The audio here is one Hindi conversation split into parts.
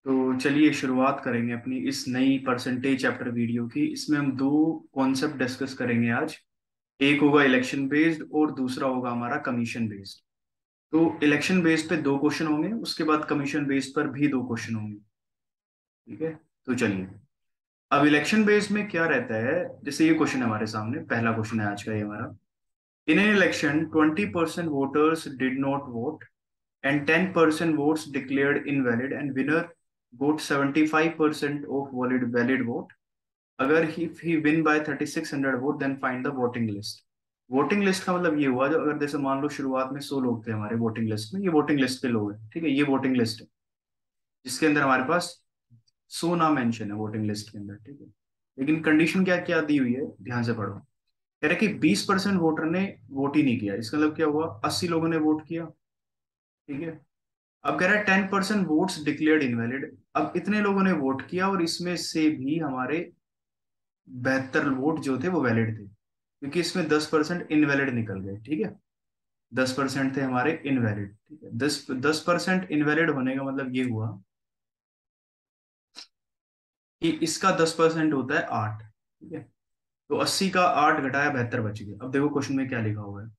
तो चलिए शुरुआत करेंगे अपनी इस नई परसेंटेज चैप्टर वीडियो की। इसमें हम दो कॉन्सेप्ट डिस्कस करेंगे आज। एक होगा इलेक्शन बेस्ड और दूसरा होगा हमारा कमीशन बेस्ड। तो इलेक्शन बेस्ड पे दो क्वेश्चन होंगे, उसके बाद कमीशन बेस्ड पर भी दो क्वेश्चन होंगे। ठीक है, तो चलिए। अब इलेक्शन बेस्ड में क्या रहता है, जैसे ये क्वेश्चन है हमारे सामने, पहला क्वेश्चन है आज का ये हमारा। In an election 20% voters did not vote and 10% votes declared invalid and winner got 75% of valid vote. अगर if he win by 3600 vote then find the voting list. Voting list का मतलब ये हुआ, जो अगर जैसे मान लो शुरुआत में 100 लोग थे हमारे वोटिंग लिस्ट में, ये वोटिंग लिस्ट पे लोग हैं, ठीक है, ये वोटिंग लिस्ट है जिसके अंदर हमारे पास 100 नाम मेंशन है वोटिंग लिस्ट के अंदर, ठीक है। लेकिन कंडीशन क्या क्या दी हुई है, ध्यान से पढ़ो। कह रहे कि 20% वोटर ने वोट ही नहीं किया, इसका मतलब क्या हुआ, 80 लोगों ने वोट किया, ठीक है। अब कह रहा है 10% वोट्स डिक्लेयर्ड इनवैलिड। अब इतने लोगों ने वोट किया और इसमें से भी हमारे 72 वोट जो थे वो वैलिड थे, क्योंकि इसमें 10% इनवैलिड निकल गए, ठीक है। 10% थे हमारे इनवैलिड, ठीक है। 10% इनवैलिड होने का मतलब ये हुआ कि इसका 10% होता है 8, ठीक है। तो 80 का 8 घटाया 72 बच गए। अब देखो क्वेश्चन में क्या लिखा हुआ है,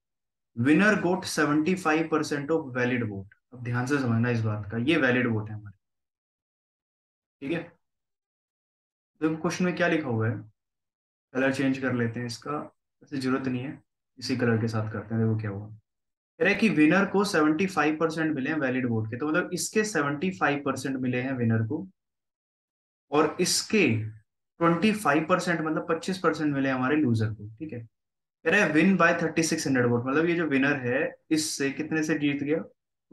winner got 75% of valid vote. अब ध्यान से समझना इस बात का, ये वैलिड वोट है हमारे, ठीक है। देखो क्वेश्चन में क्या लिखा हुआ है, कलर चेंज कर लेते हैं इसका, वैसे जरूरत नहीं है, इसी कलर के साथ करते हैं। देखो क्या हुआ, कह रहा है कि विनर को 75% मिले हैं वैलिड वोट के, तो मतलब इसके 75% मिले हैं विनर को, और इसके 25% मतलब 25% मिले हमारे लूजर को, ठीक है। कह रहा है विन बाय 3600 वोट, मतलब ये जो विनर है इससे कितने से जीत गया,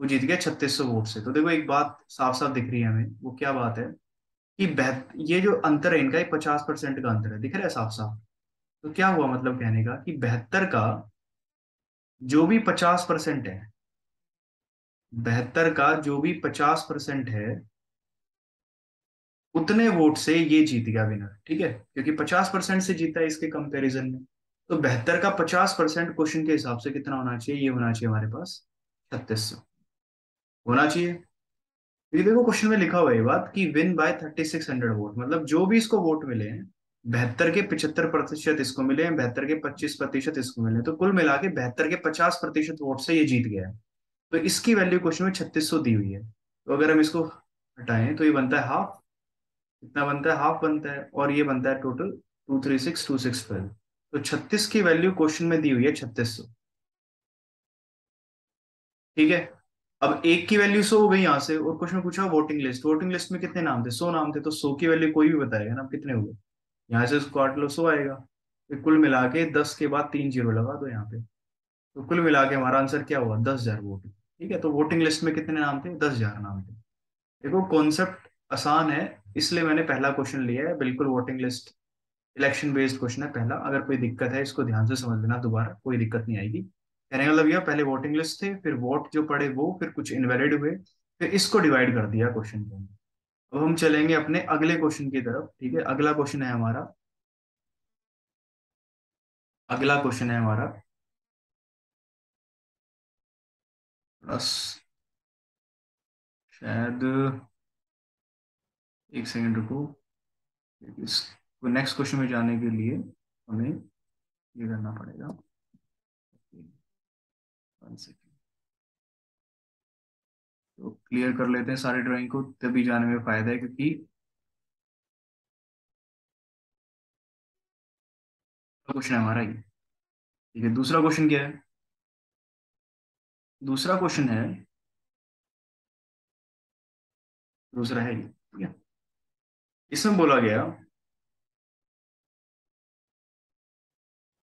वो जीत गया 3600 वोट से। तो देखो एक बात साफ साफ दिख रही है हमें, वो क्या बात है कि ये जो अंतर है इनका, 50% का अंतर है, दिख रहा है साफ साफ। तो क्या हुआ, मतलब कहने का कि 72 का जो भी 50% है, 72 का जो भी 50% है, उतने वोट से ये जीत गया विनर, ठीक है, क्योंकि 50% से जीता है इसके कंपैरिजन में। तो 72 का 50% क्वेश्चन के हिसाब से कितना होना चाहिए, ये होना चाहिए हमारे पास 3600 होना चाहिए। ये देखो क्वेश्चन में लिखा हुआ है ये बात कि विन बाय 3600 वोट, मतलब जो भी इसको वोट मिले हैं, 72 के 75% इसको मिले हैं, 72 के 25% इसको मिले हैं, तो कुल मिला के 72 के 50% वोट से ये जीत गया है। तो इसकी वैल्यू क्वेश्चन में 3600 दी हुई है। तो अगर हम इसको हटाएं तो ये बनता है हाफ, कितना बनता है, हाफ बनता है, और ये बनता है टोटल 236 265। तो 36 की वैल्यू क्वेश्चन में दी हुई है 3600, ठीक है। अब एक की वैल्यू 100 हो गई यहाँ से, और क्वेश्चन में पूछा वोटिंग लिस्ट, वोटिंग लिस्ट में कितने नाम थे, 100 नाम थे, तो 100 की वैल्यू कोई भी बताएगा ना, कितने हुए, यहाँ से उसको काट लो 100 आएगा। फिर कुल मिला के 10 के बाद 3 जीरो लगा दो यहाँ पे, तो कुल मिला के हमारा आंसर क्या हुआ, 10,000 वोट, ठीक है। तो वोटिंग लिस्ट में कितने नाम थे, 10,000 नाम थे। देखो कॉन्सेप्ट आसान है, इसलिए मैंने पहला क्वेश्चन लिया है, बिल्कुल voting list election based question है पहला। अगर कोई दिक्कत है इसको ध्यान से समझ लेना, दोबारा कोई दिक्कत नहीं आएगी। कहने का मतलब यह, पहले वोटिंग लिस्ट थे, फिर वोट जो पड़े वो, फिर कुछ इनवैलिड हुए, फिर इसको डिवाइड कर दिया क्वेश्चन के अंदर। अब हम चलेंगे अपने अगले क्वेश्चन की तरफ, ठीक है। अगला क्वेश्चन है हमारा, अगला क्वेश्चन है हमारा, बस शायद एक सेकंड रुको। इस नेक्स्ट क्वेश्चन में जाने के लिए हमें ये करना पड़ेगा, 1 सेकंड। तो क्लियर कर लेते हैं सारी ड्राइंग को, तभी जाने में फायदा है, क्योंकि क्वेश्चन है हमारा ये, ठीक है। दूसरा क्वेश्चन क्या है, दूसरा क्वेश्चन है, दूसरा है ये, ठीक है। इसमें बोला गया,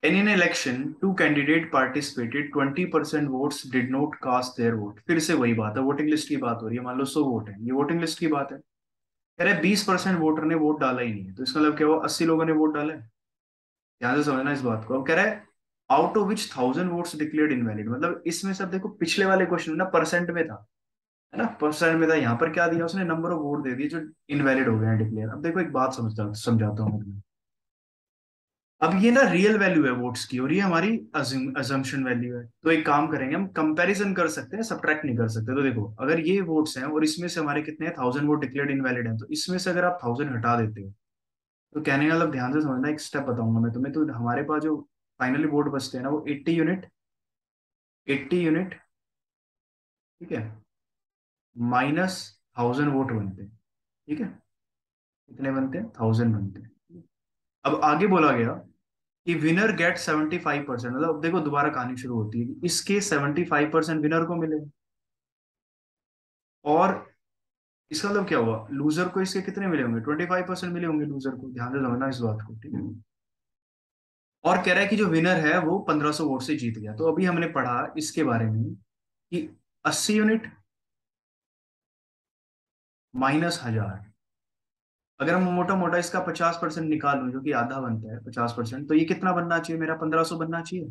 in an election two candidate participated 20% votes did not cast their vote। फिर से वही बात है, वोटिंग लिस्ट की बात हो रही है, मान लो 100 वोट है, ये वोटिंग लिस्ट की बात है। कह रहे 20% वोटर ने वोट डाला ही नहीं है, तो इसका मतलब क्या हुआ, 80 लोगों ने वोट डाला है। ध्यान से समझना इस बात को। अब कह रहा है out of which 1000 votes declared invalid, मतलब इसमें सब देखो, पिछले वाले क्वेश्चन में ना परसेंट में था, है ना, परसेंट में था, यहाँ पर क्या दिया उसने, नंबर ऑफ वोट दे दिए जो इनवैलिड हो गए हैं डिक्लेयर। अब देखो एक बात समझता समझाता हूँ मैं तुम्हें। अब ये ना रियल वैल्यू है वोट्स की, और ये हमारी अजम्पशन वैल्यू है। तो एक काम करेंगे, हम कंपैरिजन कर सकते हैं, सब्ट्रैक्ट नहीं कर सकते। तो देखो, अगर ये वोट्स हैं और इसमें से हमारे कितने हैं, 1000 वोट डिक्लेयर्ड इनवैलिड हैं, तो इसमें से अगर आप 1000 हटा देते हो, तो कहने का मतलब, ध्यान से समझना, एक स्टेप बताऊंगा मैं तुम्हें। तो हमारे पास जो फाइनली वोट बचते हैं ना, वो 80 यूनिट, 80 यूनिट, ठीक है, माइनस 1000 वोट बनते हैं, ठीक है। कितने बनते हैं, 1000 बनते हैं। अब आगे बोला गया कि विनर गेट 75%, मतलब देखो दोबारा कहानी शुरू होती है कि इसके 75% विनर को मिले, और इसका मतलब क्या हुआ, लूजर को इसके कितने मिले होंगे, 25% मिले होंगे लूजर को। ध्यान से समझना इस बात को, ठीक है। और कह रहा है कि जो विनर है वो 1500 वोट से जीत गया। तो अभी हमने पढ़ा इसके बारे में कि 80 यूनिट माइनस 1000, अगर हम मोटा मोटा इसका 50% निकाल लूं, जो कि आधा बनता है 50%, तो ये कितना बनना चाहिए, मेरा 1500 बनना चाहिए।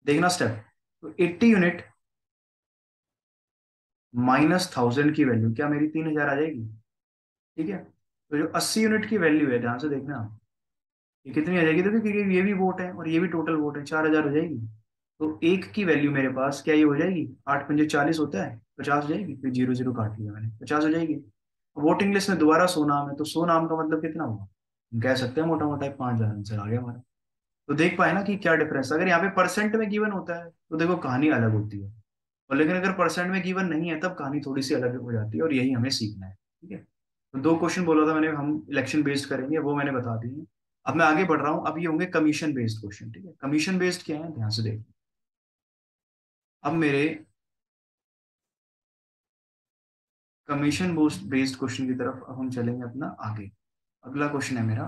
देखना स्टेप, तो 80 यूनिट माइनस 1000 की वैल्यू क्या मेरी 3000 आ जाएगी, ठीक है। तो जो 80 यूनिट की वैल्यू है, ध्यान से देखना, ये कितनी आ जाएगी, देखो क्योंकि ये भी वोट है और ये भी टोटल वोट है, 4000 हो जाएगी। तो एक की वैल्यू मेरे पास क्या ये हो जाएगी, 8 पंजे 40 होता है, 50 हो जाएगी, फिर जीरो जीरो काट लिया मैंने, 50 हो जाएगी। वोटिंग लिस्ट में दोबारा 100 नाम है, तो 100 नाम का मतलब कितना हुआ, हम कह सकते हैं मोटा मोटा 5000 आंसर आ गया हमारा। तो देख पाए ना कि क्या डिफरेंस। अगर यहाँ पे परसेंट में गिवन होता है तो देखो कहानी अलग होती है, और लेकिन अगर परसेंट में गिवन नहीं है तब कहानी थोड़ी सी अलग हो जाती है, और यही हमें सीखना है, ठीक है। तो दो क्वेश्चन बोला था मैंने, हम इलेक्शन बेस्ड करेंगे, वो मैंने बता दिए। अब मैं आगे बढ़ रहा हूँ, अब ये होंगे कमीशन बेस्ड क्वेश्चन, ठीक है। कमीशन बेस्ड क्या है, ध्यान से देखो। अब मेरे कमीशन बेस्ड क्वेश्चन की तरफ अब हम चलेंगे अपना आगे। अगला क्वेश्चन है मेरा,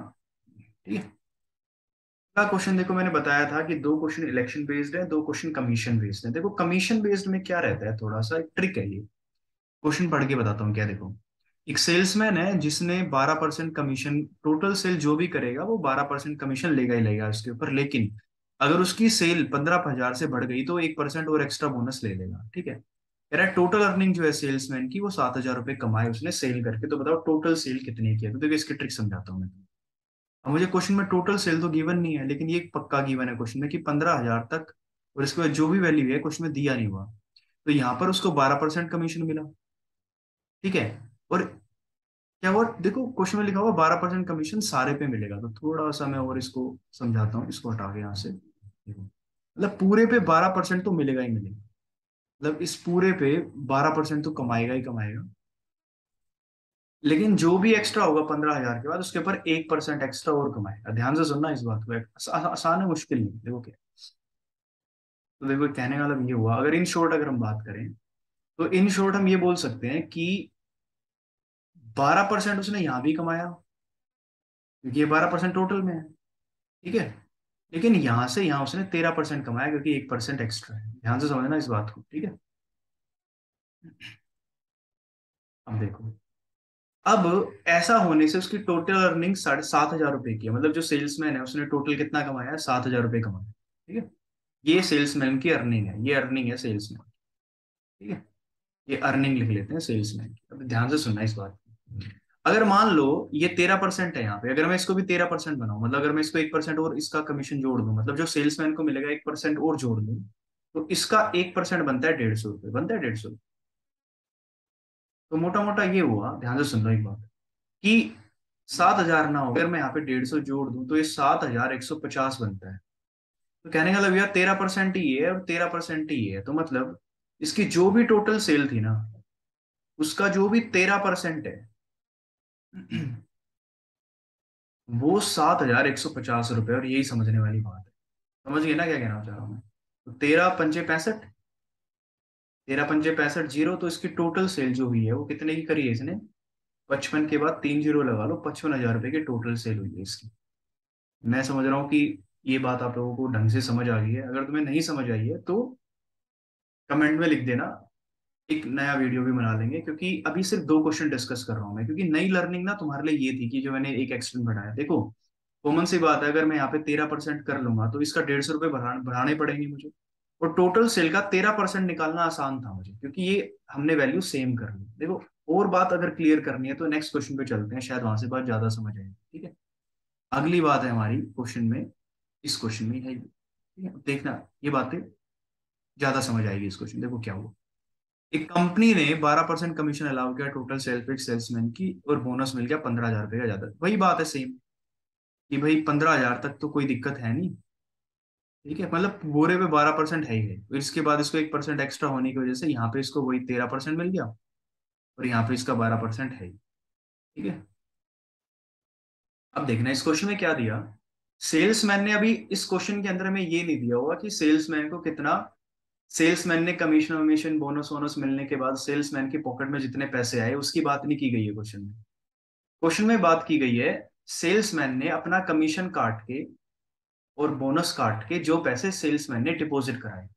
ठीक है। अगला क्वेश्चन देखो, मैंने बताया था कि दो क्वेश्चन इलेक्शन बेस्ड है, दो क्वेश्चन कमीशन बेस्ड है। देखो कमीशन बेस्ड में क्या रहता है, थोड़ा सा एक ट्रिक है ये, क्वेश्चन पढ़ के बताता हूँ क्या। देखो, एक सेल्समैन है जिसने 12% कमीशन, टोटल सेल जो भी करेगा वो 12% कमीशन लेगा ही लेगा उसके ऊपर, लेकिन अगर उसकी सेल 15,000 से बढ़ गई तो 1% और एक्स्ट्रा बोनस ले लेगा, ठीक है। कह रहा है टोटल अर्निंग जो है सेल्समैन की, वो 7,000 रुपये कमाए उसने सेल करके। तो बताओ टोटल सेल कितनी की है। तो देखो इसकी ट्रिक समझाता हूँ मैं। अब मुझे क्वेश्चन में टोटल सेल तो गिवन नहीं है, लेकिन ये एक पक्का गिवन है क्वेश्चन में कि 15,000 तक, और इसके बाद जो भी वैल्यू है क्वेश्चन में दिया नहीं हुआ, तो यहाँ पर उसको 12% कमीशन मिला, ठीक है। और क्या हुआ, देखो क्वेश्चन में लिखा हुआ 12% कमीशन सारे पे मिलेगा। तो थोड़ा सा मैं और इसको समझाता हूँ, इसको हटा के यहाँ से देखो, मतलब पूरे पे 12% तो मिलेगा ही मिलेगा, मतलब इस पूरे पे 12% तो कमाएगा ही कमाएगा, लेकिन जो भी एक्स्ट्रा होगा 15,000 के बाद उसके ऊपर 1% एक्स्ट्रा और कमाएगा। ध्यान से सुनना इस बात को, आसान है मुश्किल नहीं, देखो क्या। तो देखो कहने का मतलब ये हुआ, अगर इन शॉर्ट अगर हम बात करें, तो इन शॉर्ट हम ये बोल सकते हैं कि 12% उसने यहाँ भी कमाया, क्योंकि ये 12% टोटल में है, ठीक है। लेकिन यहां से यहां उसने 13% कमाया, क्योंकि 1% एक्स्ट्रा है। ध्यान से समझना इस बात को, ठीक है। अब देखो, अब ऐसा होने से उसकी टोटल अर्निंग 7,500 रुपए की है, मतलब जो सेल्समैन है उसने टोटल कितना कमाया है, 7,000 रुपये कमाया, ठीक है। ये सेल्समैन की अर्निंग है, ये अर्निंग है सेल्समैन, ठीक है। ये अर्निंग लिख लेते हैं सेल्समैन की। अब ध्यान से सुनना इस बात को। अगर मान लो ये 13% है यहाँ पे, अगर मैं इसको भी 13% बनाऊं, मतलब अगर मैं इसको 1% और इसका कमीशन जोड़ दूं, मतलब जो सेल्समैन को मिलेगा 1% और जोड़ दूं, तो इसका 1% बनता है 150 रुपये, बनता है 150। तो मोटा मोटा ये हुआ, ध्यान से सुन लो एक बात, कि 7,000 ना हो, अगर मैं यहाँ पे 150 जोड़ दूं तो ये 7,150 बनता है। तो कहने का मतलब यार 13% ही है और 13% ही है, तो मतलब इसकी जो भी टोटल सेल थी ना, उसका जो भी 13% है वो 7,150 रुपये। और यही समझने वाली बात है, समझ गए ना क्या कहना चाह रहा हूँ मैं। तो 13 पंजे 65, 13 पंजे 65 जीरो, तो इसकी टोटल सेल जो हुई है वो कितने की करी है इसने, 55 के बाद 3 जीरो लगा लो, 55,000 रुपये की टोटल सेल हुई है इसकी। मैं समझ रहा हूँ कि ये बात आप लोगों को ढंग से समझ आ गई है। अगर तुम्हें नहीं समझ आई है तो कमेंट में लिख देना, एक नया वीडियो भी बना लेंगे, क्योंकि अभी सिर्फ दो क्वेश्चन डिस्कस कर रहा हूँ मैं। क्योंकि नई लर्निंग ना तुम्हारे लिए ये थी कि जो मैंने एक एक्सटेंड बढ़ाया, देखो कॉमन सी बात है, अगर मैं यहाँ पे 13% कर लूंगा तो इसका 150 रुपये बढ़ाने पड़ेंगे मुझे, और टोटल सेल का 13% निकालना आसान था मुझे, क्योंकि ये हमने वैल्यू सेम कर ली। देखो और बात अगर क्लियर करनी है तो नेक्स्ट क्वेश्चन पे चलते हैं, शायद वहां से बात ज्यादा समझ आएगी, ठीक है। अगली बात है हमारी क्वेश्चन में इस क्वेश्चन में है, ठीक है? देखना ये बातें ज्यादा समझ आएगी इस क्वेश्चन। देखो क्या हुआ, एक कंपनी ने 12% कमीशन अलाउ किया टोटल सेल पे सेल्समैन की, और बोनस मिल गया 15,000 रुपये का ज्यादा। वही बात है सेम, कि भाई 15,000 तक तो कोई दिक्कत है नहीं, ठीक है, मतलब बोरे पे 12% है ही है, तो इसके बाद इसको 1% एक्स्ट्रा होने की वजह से यहाँ पे इसको वही 13% मिल गया, और यहाँ पे इसका 12% है ही, ठीक है। अब देखना इस क्वेश्चन में क्या दिया। सेल्समैन ने, अभी इस क्वेश्चन के अंदर में ये नहीं दिया हुआ कि सेल्समैन को कितना, सेल्समैन ने कमीशन वमीशन बोनस वोनस मिलने के बाद सेल्समैन की पॉकेट में जितने पैसे आए उसकी बात नहीं की गई है क्वेश्चन में। क्वेश्चन में बात की गई है, सेल्समैन ने अपना कमीशन काट के और बोनस काट के जो पैसे सेल्समैन ने डिपॉजिट कराए,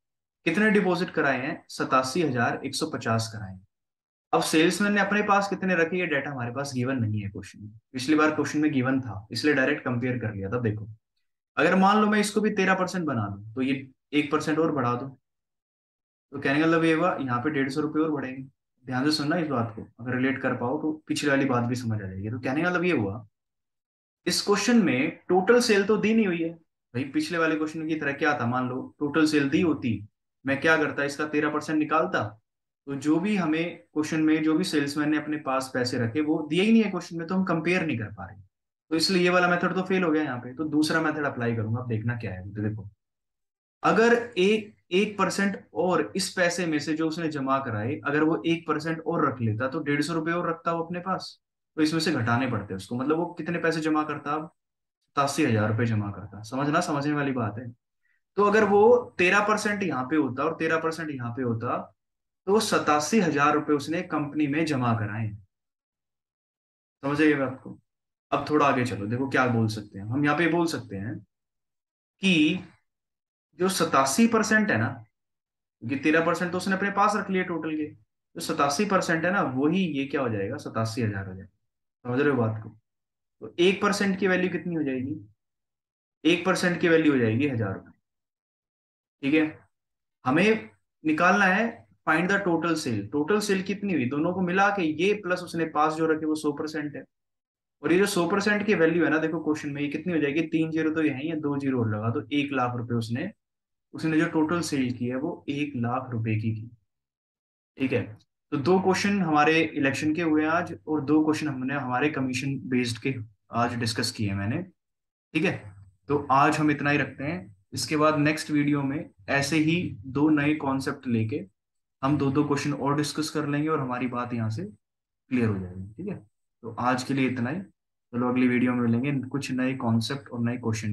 कितने डिपॉजिट कराए हैं, 87,150 कराए हैं। अब सेल्समैन ने अपने पास कितने रखे, ये डाटा हमारे पास गिवन नहीं है क्वेश्चन में, पिछली बार क्वेश्चन में गिवन था इसलिए डायरेक्ट कंपेयर कर लिया था। देखो अगर मान लो मैं इसको भी 13% बना दूं, तो ये 1% और बढ़ा दो, तो कहने का मतलब ये हुआ यहाँ पे 150 रुपये और बढ़ेंगे। ध्यान से सुनना इस बात को, अगर रिलेट कर पाओ तो पिछले वाली बात भी समझ आ जाएगी। तो कहने का मतलब ये हुआ, इस क्वेश्चन में टोटल सेल तो दी नहीं हुई है। भाई पिछले वाले क्वेश्चन की तरह क्या था, मान लो टोटल सेल दी होती, मैं क्या करता, इसका 13% निकालता, तो जो भी हमें क्वेश्चन में जो भी सेल्समैन ने अपने पास पैसे रखे वो दिए ही नहीं है क्वेश्चन में, तो हम कंपेयर नहीं कर पा रहे। तो इसलिए ये वाला मेथड तो फेल हो गया यहाँ पे, तो दूसरा मेथड अप्लाई करूंगा। अब देखना क्या है, तो देखो अगर एक 1% और इस पैसे में से जो उसने जमा कराए, अगर वो 1% और रख लेता, तो 150 रुपये और रखता वो अपने पास, तो इसमें से घटाने पड़ते उसको, मतलब वो कितने पैसे जमा करता अब, 87,000 रुपये जमा करता। समझना, समझने वाली बात है। तो अगर वो 13% यहाँ पे होता और 13% यहाँ पे होता, तो वो 87,000 रुपये उसने कंपनी में जमा कराए। समझ गए बात को। अब थोड़ा आगे चलो, देखो क्या बोल सकते हैं हम यहाँ पे, बोल सकते हैं कि जो 87% है ना, क्योंकि 13% तो उसने अपने पास रख लिया टोटल के, जो 87% है ना, वही ये क्या हो जाएगा, 87,000 हो जाएगा। समझ रहे हो बात को। तो 1% की वैल्यू कितनी हो जाएगी, 1% की वैल्यू हो जाएगी 1,000 रुपये, ठीक है। हमें निकालना है find the total sale, total sale कितनी हुई दोनों को मिला के, ये प्लस उसने पास जो रखे वो 100% है। और ये जो 100% की वैल्यू है ना, देखो क्वेश्चन में ये कितनी हो जाएगी, 3 जीरो तो ये है, ये 2 जीरो और लगा तो 1,00,000 रुपए उसने, उसने जो टोटल सेल की है वो 1,00,000 रुपए की। ठीक है। तो दो क्वेश्चन हमारे इलेक्शन के हुए हैं आज, और दो क्वेश्चन हमने हमारे कमीशन बेस्ड के आज डिस्कस किए हैं मैंने, ठीक है। तो आज हम इतना ही रखते हैं, इसके बाद नेक्स्ट वीडियो में ऐसे ही दो नए कॉन्सेप्ट लेके हम दो दो क्वेश्चन और डिस्कस कर लेंगे, और हमारी बात यहाँ से क्लियर हो जाएगी, ठीक है। तो आज के लिए इतना ही, चलो अगली वीडियो में मिलेंगे कुछ नए कॉन्सेप्ट और नए क्वेश्चन।